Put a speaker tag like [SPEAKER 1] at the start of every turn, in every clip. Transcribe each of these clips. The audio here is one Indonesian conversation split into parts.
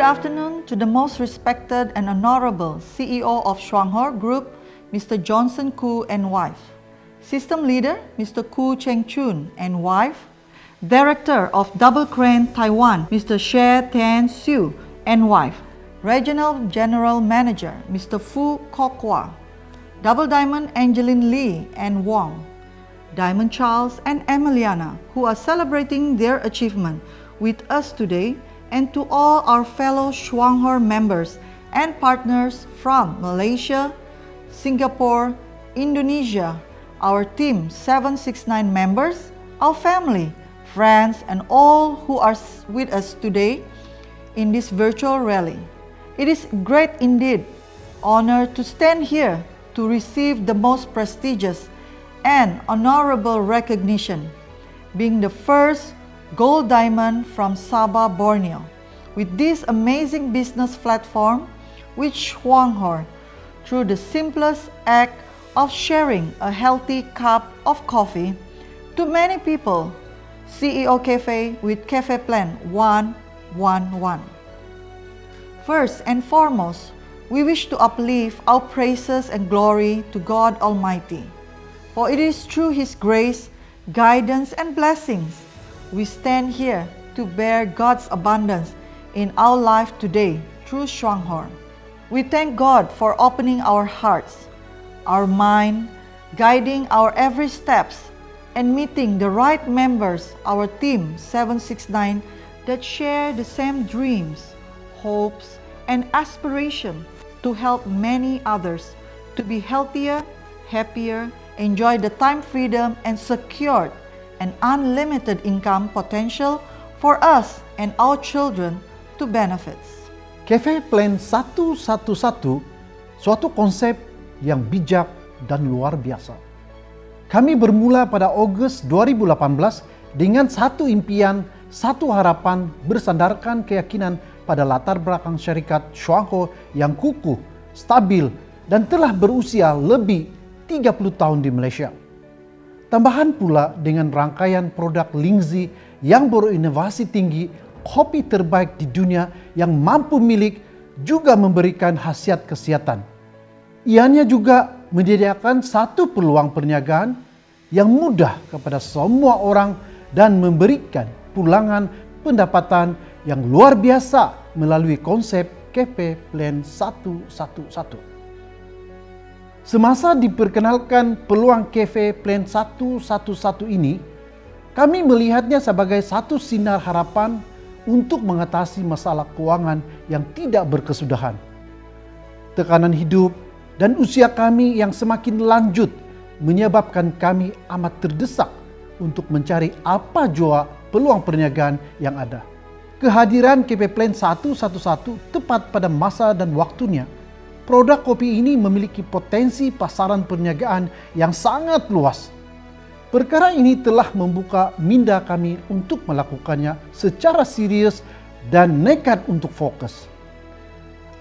[SPEAKER 1] afternoon to the most respected and honorable CEO of Shuanghor Group, Mr. Johnson Koo and wife. System Leader, Mr. Koo Cheng Chun and wife. Director of Double Crane Taiwan, Mr. She Tian Siu and wife. Regional General Manager, Mr. Fu Kokwah. Double Diamond Angeline Lee and Wong. Diamond Charles and Emiliana, who are celebrating their achievement with us today, and to all our fellow Shuanghor members and partners from Malaysia, Singapore, Indonesia, our Team 769 members, our family, friends, and all who are with us today in this virtual rally. It is great indeed honor to stand here to receive the most prestigious and honorable recognition, being the first gold diamond from Sabah, Borneo. With this amazing business platform, with Shuanghor, through the simplest act of sharing a healthy cup of coffee to many people, CEO Cafe with Cafe Plan 111. First and foremost, we wish to uplift our praises and glory to God Almighty, for it is through His grace, guidance, and blessings we stand here to bear God's abundance in our life today through Shuanghor. We thank God for opening our hearts, our mind, guiding our every steps, and meeting the right members, our Team 769, that share the same dreams, hopes, and aspiration to help many others to be healthier, happier, enjoy the time freedom, and secured an unlimited income potential for us and our children to benefits.
[SPEAKER 2] Cafe Plan 111, suatu konsep yang bijak dan luar biasa. Kami bermula pada Agustus 2018 dengan satu impian, satu harapan bersandarkan keyakinan pada latar belakang syarikat Shuanghor yang kukuh, stabil, dan telah berusia lebih 30 tahun di Malaysia. Tambahan pula dengan rangkaian produk Lingzi yang berinovasi tinggi, kopi terbaik di dunia yang mampu milik juga memberikan khasiat kesehatan. Ianya juga menyediakan satu peluang perniagaan yang mudah kepada semua orang dan memberikan pulangan pendapatan yang luar biasa melalui konsep Cafe Plan 111. Semasa diperkenalkan peluang Cafe Plan 111 ini, kami melihatnya sebagai satu sinar harapan untuk mengatasi masalah keuangan yang tidak berkesudahan. Tekanan hidup dan usia kami yang semakin lanjut menyebabkan kami amat terdesak untuk mencari apa jua peluang perniagaan yang ada. Kehadiran Cafe Plan 111 tepat pada masa dan waktunya. Produk kopi ini memiliki potensi pasaran perniagaan yang sangat luas. Perkara ini telah membuka minda kami untuk melakukannya secara serius dan nekat untuk fokus.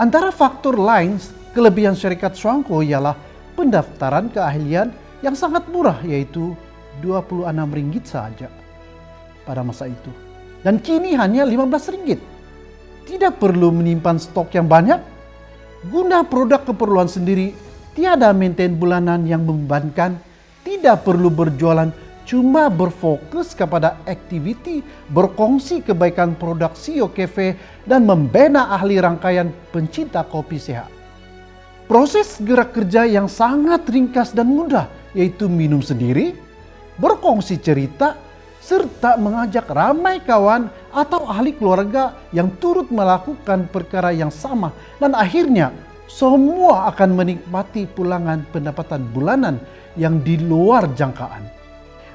[SPEAKER 2] Antara faktor lain, kelebihan syarikat Shuanghor ialah pendaftaran keahlian yang sangat murah, yaitu RM26 saja pada masa itu. Dan kini hanya RM15. Tidak perlu menyimpan stok yang banyak, guna produk keperluan sendiri, tiada maintain bulanan yang membebankan, tidak perlu berjualan, cuma berfokus kepada aktiviti berkongsi kebaikan produk CEO Cafe dan membina ahli rangkaian pencinta kopi sehat. Proses gerak kerja yang sangat ringkas dan mudah, yaitu minum sendiri, berkongsi cerita, serta mengajak ramai kawan atau ahli keluarga yang turut melakukan perkara yang sama, dan akhirnya semua akan menikmati pulangan pendapatan bulanan yang di luar jangkaan.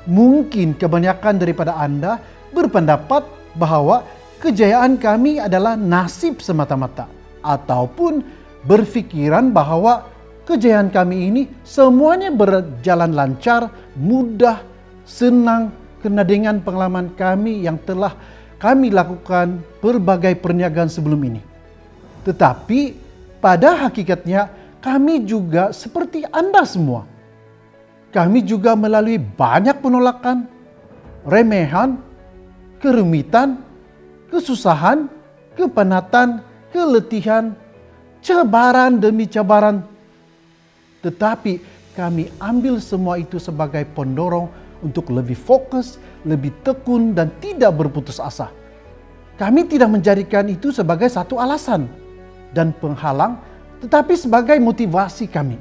[SPEAKER 2] Mungkin kebanyakan daripada Anda berpendapat bahwa kejayaan kami adalah nasib semata-mata, ataupun berfikiran bahwa kejayaan kami ini semuanya berjalan lancar, mudah, senang, karena dengan pengalaman kami yang telah kami lakukan berbagai perniagaan sebelum ini. Tetapi pada hakikatnya kami juga seperti Anda semua. Kami juga melalui banyak penolakan, remehan, kerumitan, kesusahan, kepenatan, keletihan, cabaran demi cabaran. Tetapi kami ambil semua itu sebagai pendorong untuk lebih fokus, lebih tekun, dan tidak berputus asa. Kami tidak menjadikan itu sebagai satu alasan dan penghalang, tetapi sebagai motivasi kami.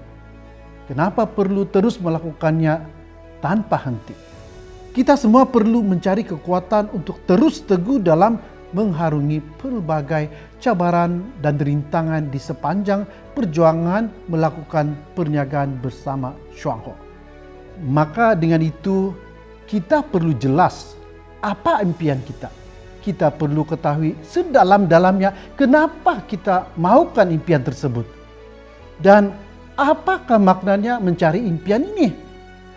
[SPEAKER 2] Kenapa perlu terus melakukannya tanpa henti? Kita semua perlu mencari kekuatan untuk terus teguh dalam mengharungi pelbagai cabaran dan rintangan di sepanjang perjuangan melakukan perniagaan bersama Shuangho. Maka dengan itu kita perlu jelas apa impian kita. Kita perlu ketahui sedalam-dalamnya kenapa kita maukan impian tersebut. Dan apakah maknanya mencari impian ini.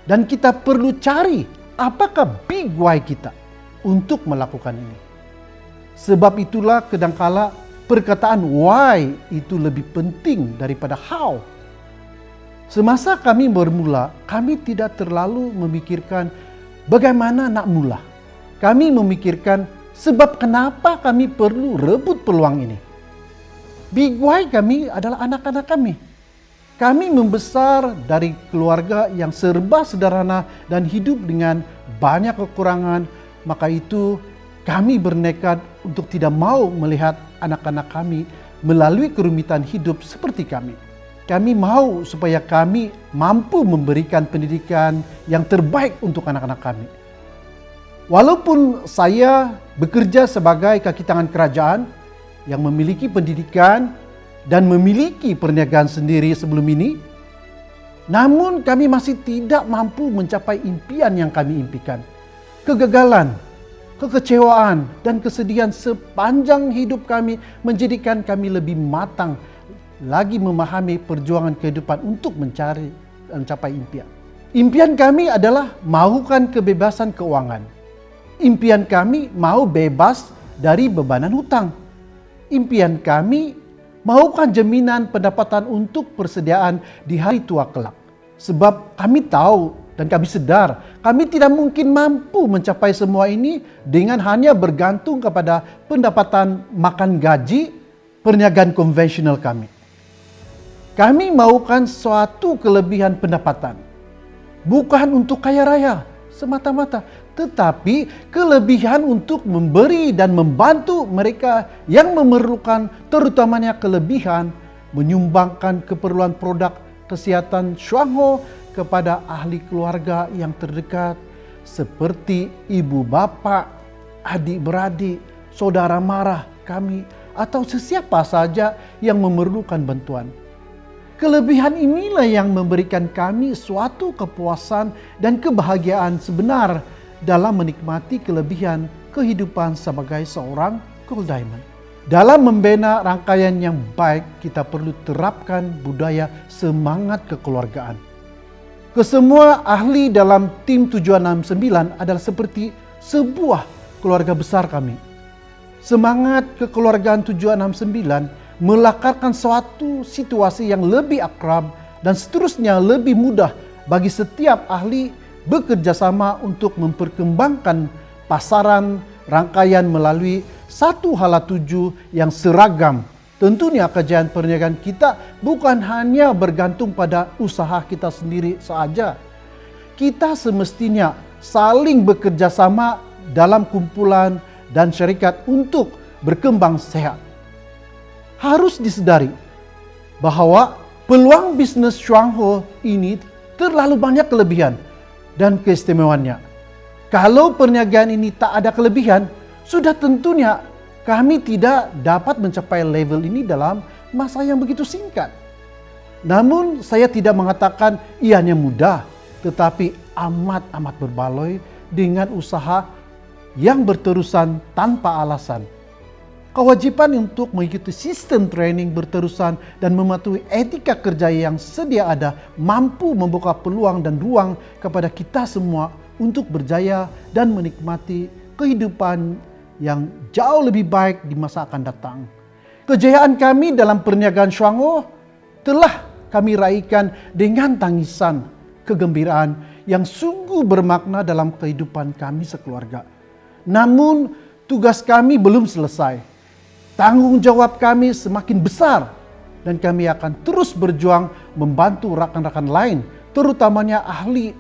[SPEAKER 2] Dan kita perlu cari apakah big why kita untuk melakukan ini. Sebab itulah kadangkala perkataan why itu lebih penting daripada how. Semasa kami bermula, kami tidak terlalu memikirkan bagaimana nak mula. Kami memikirkan sebab kenapa kami perlu rebut peluang ini. Big why kami adalah anak-anak kami. Kami membesar dari keluarga yang serba sederhana dan hidup dengan banyak kekurangan. Maka itu kami bernekat untuk tidak mau melihat anak-anak kami melalui kerumitan hidup seperti kami. Kami mau supaya kami mampu memberikan pendidikan yang terbaik untuk anak-anak kami. Walaupun saya bekerja sebagai kaki tangan kerajaan yang memiliki pendidikan dan memiliki perniagaan sendiri sebelum ini, namun kami masih tidak mampu mencapai impian yang kami impikan. Kegagalan, kekecewaan, dan kesedihan sepanjang hidup kami menjadikan kami lebih matang lagi memahami perjuangan kehidupan untuk mencapai impian. Impian kami adalah maukan kebebasan keuangan. Impian kami mau bebas dari bebanan hutang. Impian kami maukan jaminan pendapatan untuk persediaan di hari tua kelak. Sebab kami tahu dan kami sedar kami tidak mungkin mampu mencapai semua ini dengan hanya bergantung kepada pendapatan makan gaji perniagaan konvensional kami. Kami maukan suatu kelebihan pendapatan. Bukan untuk kaya raya semata-mata, tetapi kelebihan untuk memberi dan membantu mereka yang memerlukan, terutamanya kelebihan menyumbangkan keperluan produk kesehatan Shuangho kepada ahli keluarga yang terdekat seperti ibu bapa, adik-beradik, saudara mara kami, atau sesiapa saja yang memerlukan bantuan. Kelebihan inilah yang memberikan kami suatu kepuasan dan kebahagiaan sebenar dalam menikmati kelebihan kehidupan sebagai seorang Gold Diamond. Dalam membina rangkaian yang baik, kita perlu terapkan budaya semangat kekeluargaan. Kesemua ahli dalam tim 769 adalah seperti sebuah keluarga besar kami. Semangat kekeluargaan 769 melakarkan suatu situasi yang lebih akrab dan seterusnya lebih mudah bagi setiap ahli bekerja sama untuk memperkembangkan pasaran rangkaian melalui satu hala tuju yang seragam. Tentunya kejayaan perniagaan kita bukan hanya bergantung pada usaha kita sendiri saja. Kita semestinya saling bekerja sama dalam kumpulan dan syarikat untuk berkembang sehat. Harus disedari bahwa peluang bisnis Shuangho ini terlalu banyak kelebihan dan keistimewaannya. Kalau perniagaan ini tak ada kelebihan, sudah tentunya kami tidak dapat mencapai level ini dalam masa yang begitu singkat. Namun saya tidak mengatakan ianya mudah, tetapi amat-amat berbaloi dengan usaha yang berterusan tanpa alasan. Kewajiban untuk mengikuti sistem training berterusan dan mematuhi etika kerja yang sedia ada mampu membuka peluang dan ruang kepada kita semua untuk berjaya dan menikmati kehidupan yang jauh lebih baik di masa akan datang. Kejayaan kami dalam perniagaan Shuangho telah kami raihkan dengan tangisan kegembiraan yang sungguh bermakna dalam kehidupan kami sekeluarga. Namun tugas kami belum selesai. Tanggung jawab kami semakin besar dan kami akan terus berjuang membantu rekan-rekan lain, terutamanya ahli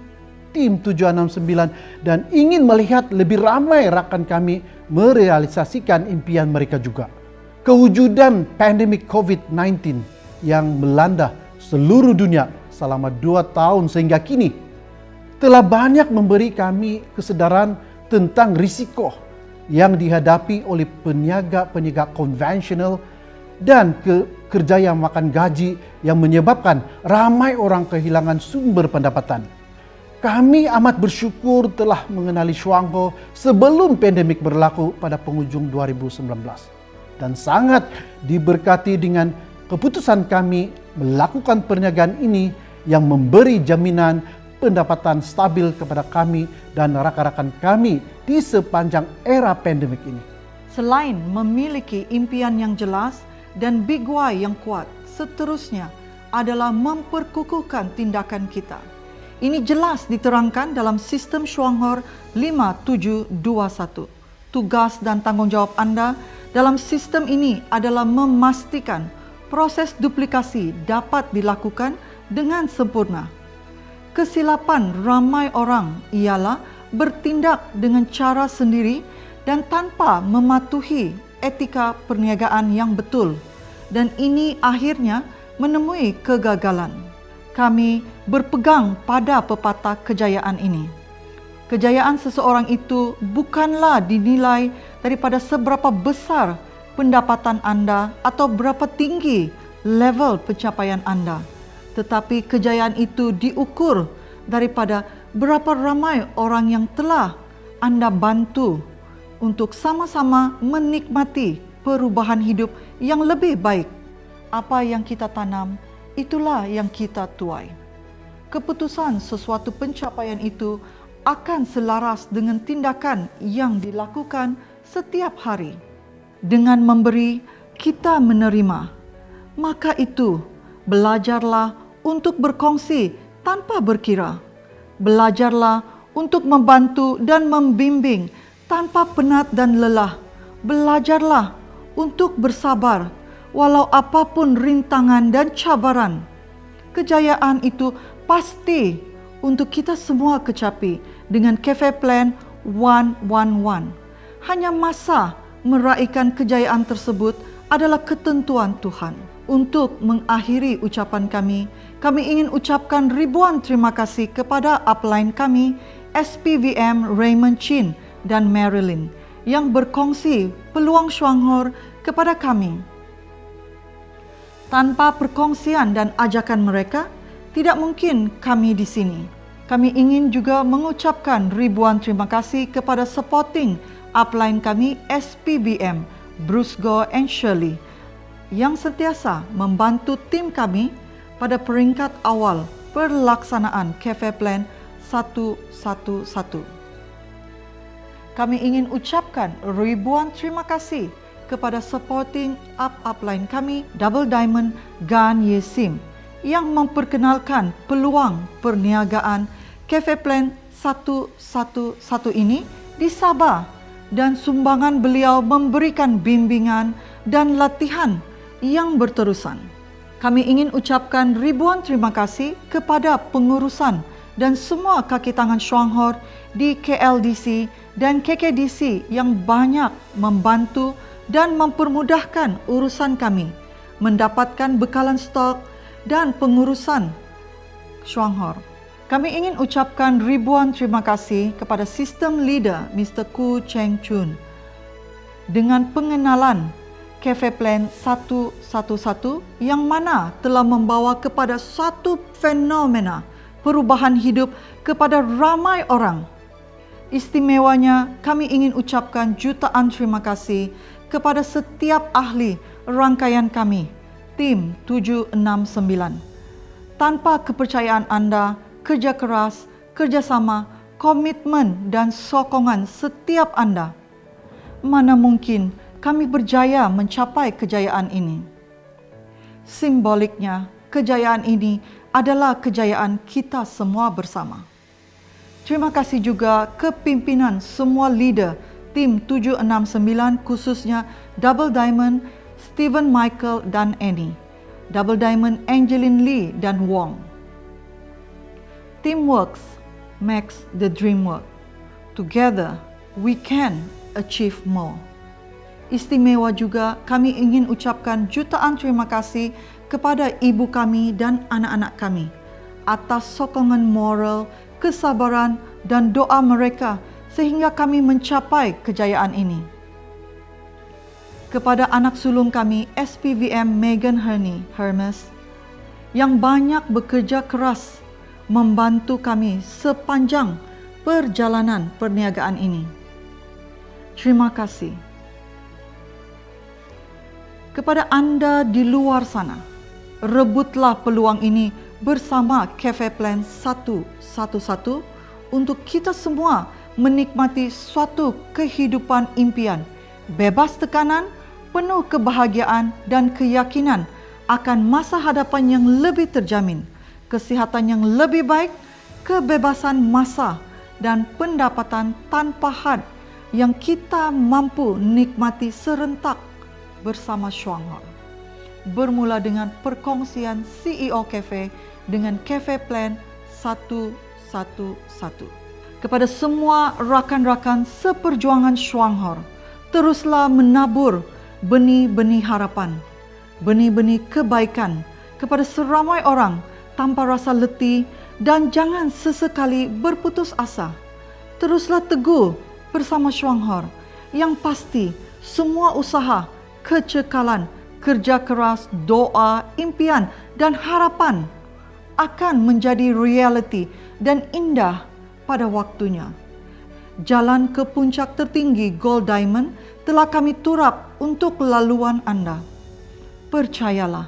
[SPEAKER 2] tim 769, dan ingin melihat lebih ramai rekan kami merealisasikan impian mereka juga. Kewujudan pandemik COVID-19 yang melanda seluruh dunia selama 2 tahun sehingga kini telah banyak memberi kami kesadaran tentang risiko yang dihadapi oleh peniaga-peniaga konvensional dan kerja yang makan gaji yang menyebabkan ramai orang kehilangan sumber pendapatan. Kami amat bersyukur telah mengenali Shuangho sebelum pandemik berlaku pada penghujung 2019 dan sangat diberkati dengan keputusan kami melakukan perniagaan ini yang memberi jaminan pendapatan stabil kepada kami dan rakan-rakan kami di sepanjang era pandemik ini.
[SPEAKER 1] Selain memiliki impian yang jelas dan big why yang kuat, seterusnya adalah memperkukuhkan tindakan kita. Ini jelas diterangkan dalam sistem Shuangho 5721. Tugas dan tanggung jawab Anda dalam sistem ini adalah memastikan proses duplikasi dapat dilakukan dengan sempurna. Kesilapan ramai orang ialah bertindak dengan cara sendiri dan tanpa mematuhi etika perniagaan yang betul, dan ini akhirnya menemui kegagalan. Kami berpegang pada pepatah kejayaan ini. Kejayaan seseorang itu bukanlah dinilai daripada seberapa besar pendapatan Anda atau berapa tinggi level pencapaian Anda, tetapi kejayaan itu diukur daripada berapa ramai orang yang telah Anda bantu untuk sama-sama menikmati perubahan hidup yang lebih baik. Apa yang kita tanam, itulah yang kita tuai. Keputusan sesuatu pencapaian itu akan selaras dengan tindakan yang dilakukan setiap hari. Dengan memberi, kita menerima. Maka itu, belajarlah untuk berkongsi tanpa berkira. Belajarlah untuk membantu dan membimbing tanpa penat dan lelah. Belajarlah untuk bersabar walau apapun rintangan dan cabaran. Kejayaan itu pasti untuk kita semua kecapi dengan Cafe Plan 111. Hanya masa meraihkan kejayaan tersebut adalah ketentuan Tuhan. Untuk mengakhiri ucapan kami ingin ucapkan ribuan terima kasih kepada upline kami, SPVM Raymond Chin dan Marilyn, yang berkongsi peluang Shuangho kepada kami. Tanpa perkongsian dan ajakan mereka, tidak mungkin kami di sini. Kami ingin juga mengucapkan ribuan terima kasih kepada supporting upline kami, SPBM, Bruce Go and Shirley, yang sentiasa membantu tim kami pada peringkat awal pelaksanaan Cafe Plan 111. Kami ingin ucapkan ribuan terima kasih kepada supporting upline kami, Double Diamond Gan Ye Sim, yang memperkenalkan peluang perniagaan Cafe Plan 111 ini di Sabah, dan sumbangan beliau memberikan bimbingan dan latihan yang berterusan. Kami ingin ucapkan ribuan terima kasih kepada pengurusan dan semua kaki tangan Shuangho di KLDC dan KKDC yang banyak membantu dan mempermudahkan urusan kami mendapatkan bekalan stok dan pengurusan Shuangho. Kami ingin ucapkan ribuan terima kasih kepada sistem leader Mr. Koo Cheng Chun dengan pengenalan Cafe Plan 111 yang mana telah membawa kepada satu fenomena perubahan hidup kepada ramai orang. Istimewanya, kami ingin ucapkan jutaan terima kasih kepada setiap ahli rangkaian kami, tim 769. Tanpa kepercayaan Anda, kerja keras, kerjasama, komitmen dan sokongan setiap Anda, mana mungkin kami berjaya mencapai kejayaan ini. Simboliknya, kejayaan ini adalah kejayaan kita semua bersama. Terima kasih juga ke pimpinan semua leader tim 769 khususnya Double Diamond Stephen Michael dan Annie, Double Diamond Angeline Lee dan Wong. Teamwork makes the dream work. Together we can achieve more. Istimewa juga kami ingin ucapkan jutaan terima kasih kepada ibu kami dan anak-anak kami atas sokongan moral, kesabaran dan doa mereka sehingga kami mencapai kejayaan ini. Kepada anak sulung kami SPVM Megan Hermes yang banyak bekerja keras membantu kami sepanjang perjalanan perniagaan ini. Terima kasih. Kepada anda di luar sana, rebutlah peluang ini bersama Cafe Plan 111 untuk kita semua menikmati suatu kehidupan impian, bebas tekanan, penuh kebahagiaan dan keyakinan akan masa hadapan yang lebih terjamin, kesihatan yang lebih baik, kebebasan masa dan pendapatan tanpa had yang kita mampu nikmati serentak bersama Shuanghor. Bermula dengan perkongsian CEO Cafe dengan Cafe Plan 111. Kepada semua rakan-rakan seperjuangan Shuanghor, teruslah menabur benih-benih harapan, benih-benih kebaikan kepada seramai orang tanpa rasa letih dan jangan sesekali berputus asa. Teruslah teguh bersama Shuanghor yang pasti semua usaha, kecekalan, kerja keras, doa, impian dan harapan akan menjadi realiti dan indah pada waktunya. Jalan ke puncak tertinggi Gold Diamond telah kami turap untuk laluan anda. Percayalah,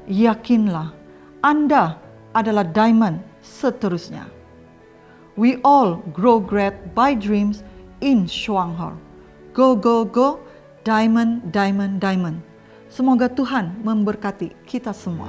[SPEAKER 1] yakinlah, anda adalah diamond seterusnya. We all grow great by dreams in Shuanghor. Go, go, go, diamond, diamond, diamond. Semoga Tuhan memberkati kita semua.